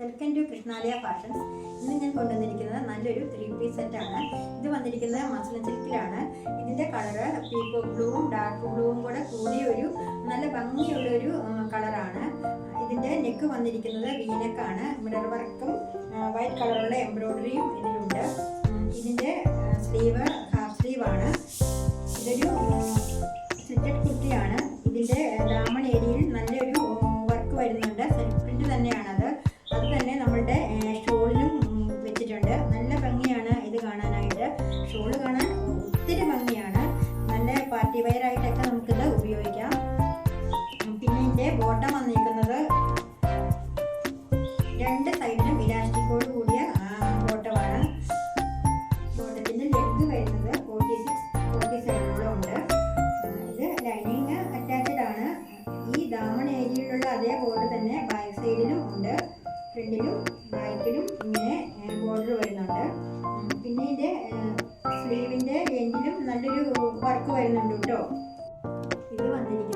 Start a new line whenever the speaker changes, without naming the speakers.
Welcome to കൃഷ്ണാലയ fashions. ഇന്ന് ഞാൻ കൊണ്ടുവന്നിരിക്കുന്നത് നല്ലൊരു 3 പീസ് സെറ്റാണ്. ഇത് വന്നിരിക്കുന്നത് മസ്ലിൻ സിൽക്കിലാണ്. ഇതിൻ്റെ കളറ് പീകോക്ക് ബ്ലൂവും ഡാർക്ക് ബ്ലൂവും കൂടെ കൂടിയ ഒരു നല്ല ഭംഗിയുള്ളൊരു കളറാണ്. ഇതിൻ്റെ നെക്ക് വന്നിരിക്കുന്നത് വീനെക്കാണ്. മിറർ വർക്കും വൈറ്റ് കളറുള്ള എംബ്രോയ്ഡറിയും ഇതിലുണ്ട്. ഇതിൻ്റെ സ്ലീവ് ഹാഫ് സ്ലീവാണ്. ഇതൊരു സ്ലിറ്റഡ് കുർത്തിയാണ്. ഇതിൻ്റെ ദാമൺ ഏരിയയിൽ നല്ലൊരു വർക്ക് വരുന്നുണ്ട്. സെൽഫ് പ്രിന്റ് തന്നെയാണത്. അത് തന്നെ നമ്മളുടെ ഷോളിലും വെച്ചിട്ടുണ്ട്. നല്ല ഭംഗിയാണ് ഇത് കാണാനായിട്ട്. ഷോള് കാണാൻ ഒത്തിരി ഭംഗിയാണ്. നല്ല പാർട്ടി വെയർ ആയിട്ടൊക്കെ നമുക്കിത് ഉപയോഗിക്കാം. പിന്നെ ഇതിൻ്റെ ബോട്ടം വന്നിരിക്കുന്നത് രണ്ട് സൈഡിലും ഇലാസ്റ്റിക്കോട് കൂടിയ ബോട്ടമാണ്. ബോട്ടത്തിൻ്റെ ലെഗ് വരുന്നത് 47 ഉണ്ട്. ഇത് ലൈനിങ് അറ്റാച്ച്ഡ് ആണ്. ഈ ദാമൺ ഏരിയയിലുള്ള അതേ ബോർഡർ തന്നെ ബാക്ക് സൈഡിലും ഉണ്ട്. ഫ്രണ്ടിലും ബാക്കിലും ഇങ്ങനെ ബോർഡർ വരുന്നുണ്ട്. പിന്നെ ഇതിൻ്റെ സ്ലീവിൻ്റെ എൻഡിലും നല്ലൊരു വർക്ക് വരുന്നുണ്ട് കേട്ടോ. ഇത് വന്നിരിക്കുന്നത്